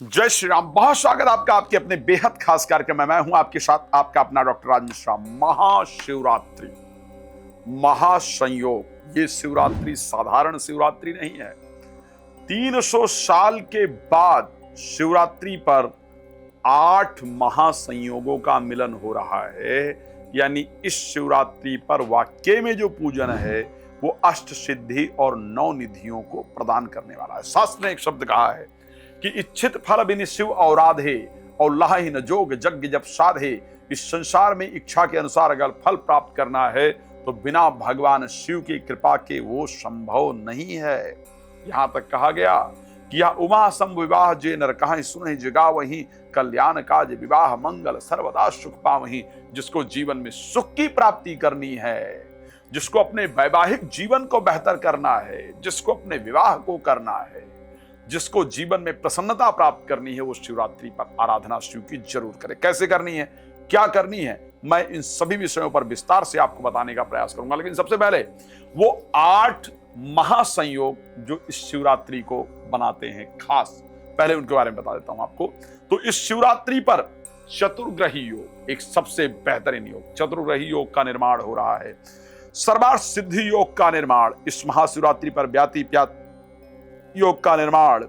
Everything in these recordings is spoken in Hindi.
जय श्री राम। बहुत स्वागत आपका आपके अपने बेहद खास कार्यक्रम में। मैं हूं आपके साथ आपका अपना डॉक्टर राज मिश्रा। महाशिवरात्रि, महासंयोग। ये शिवरात्रि साधारण शिवरात्रि नहीं है। 300 साल के बाद शिवरात्रि पर 8 महासंयोगों का मिलन हो रहा है। यानी इस शिवरात्रि पर वाकई में जो पूजन है वो अष्ट सिद्धि और 9 निधियों को प्रदान करने वाला है। शास्त्र ने एक शब्द कहा है कि इच्छित फल बिन शिव औराधे और लाहि न जोग यज्ञ जब साधे। इस संसार में इच्छा के अनुसार अगर फल प्राप्त करना है तो बिना भगवान शिव की कृपा के वो संभव नहीं है। यहां तक कहा गया कि यह उमा सम विवाह जे नर कहां सुनहि जगा वहीं कल्याण काज विवाह मंगल सर्वदा सुख पावहीं। जिसको जीवन में सुख की प्राप्ति करनी है, जिसको अपने वैवाहिक जीवन को बेहतर करना है, जिसको अपने विवाह को करना है, जिसको जीवन में प्रसन्नता प्राप्त करनी है, वो शिवरात्रि पर आराधना शिव की जरूर करे। कैसे करनी है, क्या करनी है, मैं इन सभी विषयों पर विस्तार से आपको बताने का प्रयास करूंगा। लेकिन सबसे पहले वो 8 महासंयोग जो इस शिवरात्रि को बनाते हैं खास, पहले उनके बारे में बता देता हूं आपको। तो इस शिवरात्रि पर चतुर्ग्रही योग एक सबसे बेहतरीन योग, चतुर्ग्रही योग का निर्माण हो रहा है। सर्वार्थ सिद्धि योग का निर्माण इस महाशिवरात्रि पर व्याति योग का निर्माण,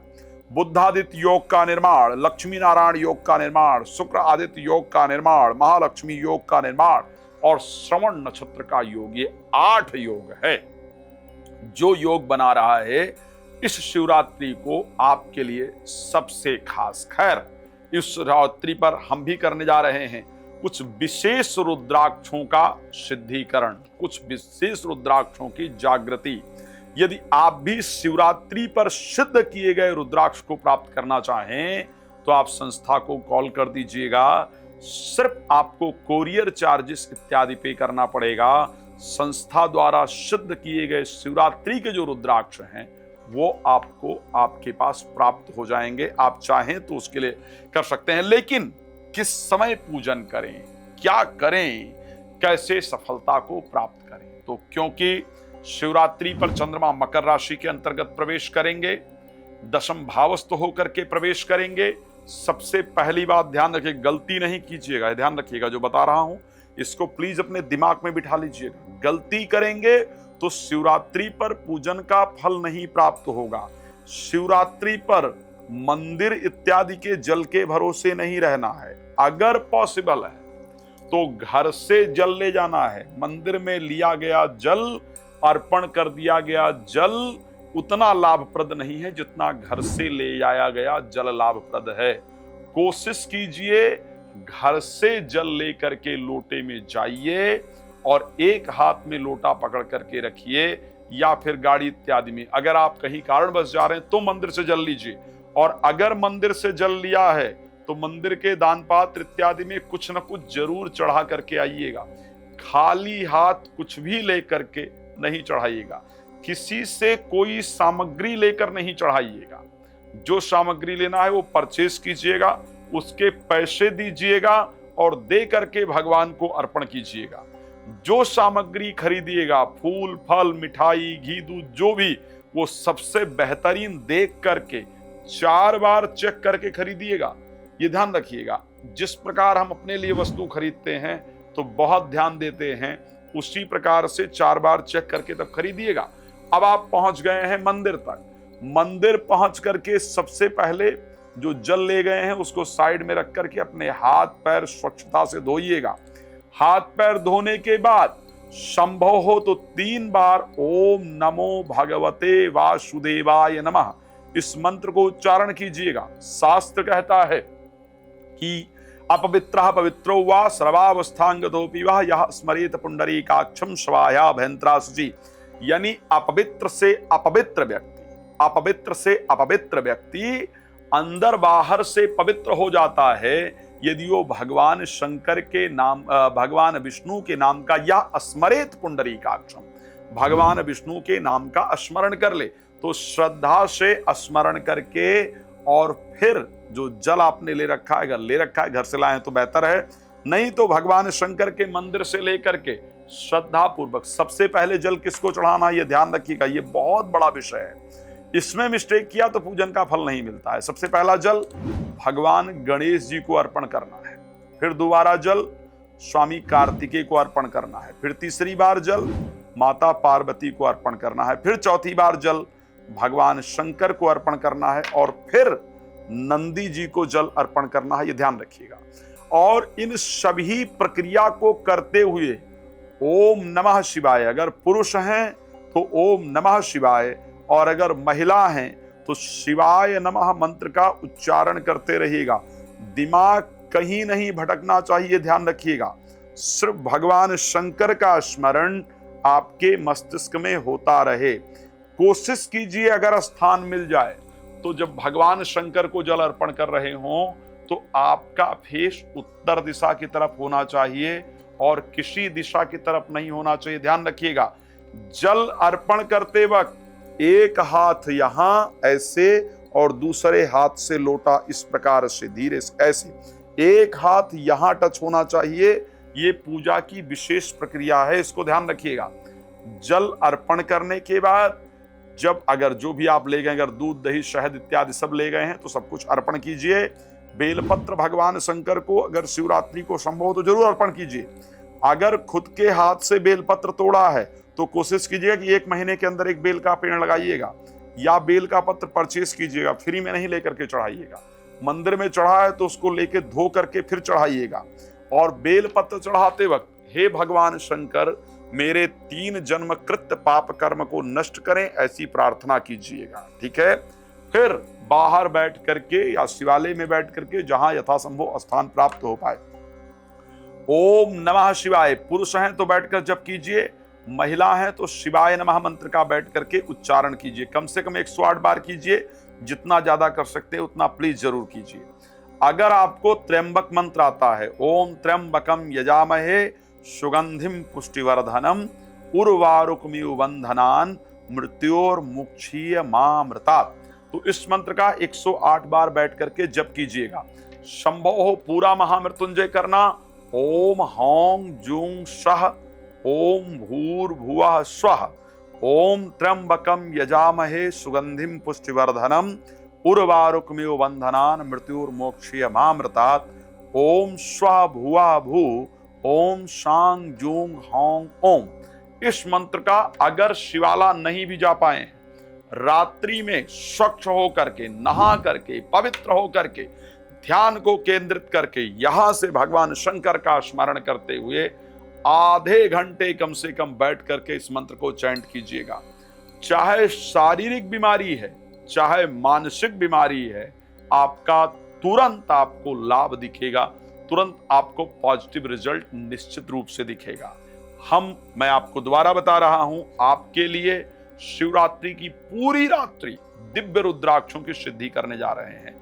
बुद्धादित्य योग का निर्माण, लक्ष्मी नारायण योग का निर्माण, शुक्र आदित्य योग का निर्माण, महालक्ष्मी योग का निर्माण और श्रवण नक्षत्र का योग। ये 8 योग है जो योग बना रहा है इस शिवरात्रि को आपके लिए सबसे खास। खैर, इस शिवरात्रि पर हम भी करने जा रहे हैं कुछ विशेष रुद्राक्षों का सिद्धिकरण, कुछ विशेष रुद्राक्षों की जागृति। यदि आप भी शिवरात्रि पर सिद्ध किए गए रुद्राक्ष को प्राप्त करना चाहें तो आप संस्था को कॉल कर दीजिएगा। सिर्फ आपको कोरियर चार्जेस इत्यादि पे करना पड़ेगा। संस्था द्वारा सिद्ध किए गए शिवरात्रि के जो रुद्राक्ष हैं वो आपको आपके पास प्राप्त हो जाएंगे। आप चाहें तो उसके लिए कर सकते हैं, लेकिन किस समय पूजन करें, क्या करें, कैसे सफलता को प्राप्त करें। तो क्योंकि शिवरात्रि पर चंद्रमा मकर राशि के अंतर्गत प्रवेश करेंगे, दशम भावस्थ होकर के प्रवेश करेंगे। सबसे पहली बात ध्यान रखिए, गलती नहीं कीजिएगा, ध्यान रखिएगा जो बता रहा हूं इसको प्लीज अपने दिमाग में बिठा लीजिएगा। गलती करेंगे तो शिवरात्रि पर पूजन का फल नहीं प्राप्त होगा। शिवरात्रि पर मंदिर इत्यादि के जल के भरोसे नहीं रहना है। अगर पॉसिबल है तो घर से जल ले जाना है। मंदिर में लिया गया जल, अर्पण कर दिया गया जल उतना लाभप्रद नहीं है जितना घर से ले आया गया जल लाभप्रद है। कोशिश कीजिए घर से जल लेकर के लोटे में जाइए और एक हाथ में लोटा पकड़ करके रखिए, या फिर गाड़ी इत्यादि में। अगर आप कहीं कारणवश जा रहे हैं तो मंदिर से जल लीजिए, और अगर मंदिर से जल लिया है तो मंदिर के दान पात्र इत्यादि में कुछ न कुछ जरूर चढ़ा करके आइएगा। खाली हाथ कुछ भी लेकर के नहीं चढ़ाइएगा। किसी से कोई सामग्री लेकर नहीं चढ़ाइएगा। जो सामग्री लेना है वो परचेस कीजिएगा, उसके पैसे दीजिएगा और दे करके भगवान को अर्पण कीजिएगा। जो सामग्री खरीदिएगा, फूल फल मिठाई घी दूध जो भी, वो सबसे बेहतरीन देख करके 4 बार चेक करके खरीदिएगा। ये ध्यान रखिएगा, जिस प्रकार हम अपने लिए वस्तु खरीदते हैं तो बहुत ध्यान देते हैं, उसी प्रकार से 4 बार चेक करके तब खरीदिएगा। अब आप पहुंच गए हैं मंदिर तक। मंदिर पहुंच करके सबसे पहले जो जल ले गए हैं उसको साइड में रख करके अपने हाथ पैर स्वच्छता से धोइएगा। हाथ पैर धोने के बाद संभव हो तो 3 बार ओम नमो भगवते वासुदेवाय नमः इस मंत्र को उच्चारण कीजिएगा। शास्त्र कहता है कि अपवित्रः पवित्रो वा सर्वावस्थांगतोऽपि वा यः स्मरेत पुंडरीकाक्षं स्वाहा भयंत्रा शुचि। यानी अपवित्र से अपवित्र व्यक्ति अंदर बाहर से पवित्र हो जाता है यदि वो भगवान शंकर के नाम, भगवान विष्णु के नाम का या स्मरेत पुंडरीकाक्षम, भगवान विष्णु के नाम का स्मरण कर ले। तो श्रद्धा से स्मरण करके और फिर जो जल आपने ले रखा है, अगर ले रखा है घर से लाएं तो बेहतर है, नहीं तो भगवान शंकर के मंदिर से लेकर के श्रद्धा पूर्वक सबसे पहले जल किसको चढ़ाना, ये ध्यान रखिएगा। ये बहुत बड़ा विषय है। इसमें मिस्टेक किया तो पूजन का फल नहीं मिलता है। सबसे पहला जल भगवान गणेश जी को अर्पण करना है, फिर दोबारा जल स्वामी कार्तिकेय को अर्पण करना है, फिर तीसरी बार जल माता पार्वती को अर्पण करना है, फिर चौथी बार जल भगवान शंकर को अर्पण करना है और फिर नंदी जी को जल अर्पण करना है। ये ध्यान रखिएगा। और इन सभी प्रक्रिया को करते हुए ओम नमः शिवाय, अगर पुरुष हैं तो ओम नमः शिवाय और अगर महिला हैं तो शिवाय नमः मंत्र का उच्चारण करते रहिएगा। दिमाग कहीं नहीं भटकना चाहिए, ध्यान रखिएगा। सिर्फ भगवान शंकर का स्मरण आपके मस्तिष्क में होता रहे। कोशिश कीजिए अगर स्थान मिल जाए तो जब भगवान शंकर को जल अर्पण कर रहे हों तो आपका फेस उत्तर दिशा की तरफ होना चाहिए और किसी दिशा की तरफ नहीं होना चाहिए। ध्यान रखिएगा। जल अर्पण करते वक्त एक हाथ यहां ऐसे और दूसरे हाथ से लोटा इस प्रकार से धीरे से ऐसे, एक हाथ यहां टच होना चाहिए। ये पूजा की विशेष प्रक्रिया है, इसको ध्यान रखिएगा। जल अर्पण करने के बाद जब अगर जो भी आप ले गए, अगर दूध दही शहद इत्यादि सब ले गए हैं तो सब कुछ अर्पण कीजिए। बेलपत्र भगवान शंकर को अगर शिवरात्रि को संभव हो तो जरूर अर्पण कीजिए। अगर खुद के हाथ से बेलपत्र तोड़ा है तो कोशिश कीजिएगा कि 1 महीने के अंदर एक बेल का पेड़ लगाइएगा या बेल का पत्र परचेस कीजिएगा, फ्री में नहीं लेकर के चढ़ाइएगा। मंदिर में चढ़ा है तो उसको लेके धो करके फिर चढ़ाइएगा। और बेल पत्र चढ़ाते वक्त हे भगवान शंकर मेरे 3 जन्म कृत पाप कर्म को नष्ट करें, ऐसी प्रार्थना कीजिएगा। ठीक है। फिर बाहर बैठ करके या शिवालय में बैठ करके जहां यथासंभव स्थान प्राप्त हो पाए ओम नमः शिवाय, पुरुष हैं तो बैठकर जप कीजिए, महिला हैं तो शिवाय नमः मंत्र का बैठ करके उच्चारण कीजिए। कम से कम 108 बार कीजिए, जितना ज्यादा कर सकते हैं उतना प्लीज जरूर कीजिए। अगर आपको त्र्यंबक मंत्र आता है, ओम त्र्यंबकम यजामहे सुगंधिम पुष्टिवर्धनम उर्वारुकमिव बंधनान मृत्योर्मुक्षीय मामृतात्, तो इस मंत्र का 108 बार बैठ करके जप कीजिएगा। संभव हो पूरा महामृत्युंजय करना, ओम हौं जूं सह ओम भूर्भुवः स्वः ओम त्र्यंबकम यजामहे सुगंधिम पुष्टिवर्धनम उर्वारुकमिव बंधनान मृत्युर्मोक्षीय मामृतात् ओम स्वः भुवः भू ओम शां जूं हौं ओम। इस मंत्र का अगर शिवाला नहीं भी जा पाए, रात्रि में स्वच्छ हो करके, नहा करके, पवित्र हो करके, ध्यान को केंद्रित करके यहां से भगवान शंकर का स्मरण करते हुए आधे घंटे कम से कम बैठ करके इस मंत्र को चैंट कीजिएगा। चाहे शारीरिक बीमारी है चाहे मानसिक बीमारी है, आपका तुरंत आपको लाभ दिखेगा, तुरंत आपको पॉजिटिव रिजल्ट निश्चित रूप से दिखेगा। मैं आपको दोबारा बता रहा हूं, आपके लिए शिवरात्रि की पूरी रात्रि दिव्य रुद्राक्षों की सिद्धि करने जा रहे हैं,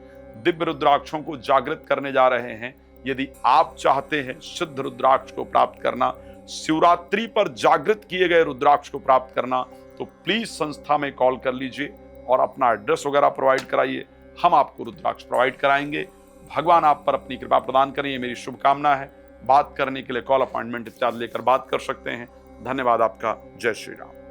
दिव्य रुद्राक्षों को जागृत करने जा रहे हैं। यदि आप चाहते हैं सिद्ध रुद्राक्ष को प्राप्त करना, शिवरात्रि पर जागृत किए गए रुद्राक्ष को प्राप्त करना, तो प्लीज संस्था में कॉल कर लीजिए और अपना एड्रेस वगैरह प्रोवाइड कराइए, हम आपको रुद्राक्ष प्रोवाइड कराएंगे। भगवान आप पर अपनी कृपा प्रदान करें, ये मेरी शुभकामना है। बात करने के लिए कॉल अपॉइंटमेंट इत्यादि लेकर बात कर सकते हैं। धन्यवाद आपका। जय श्री राम।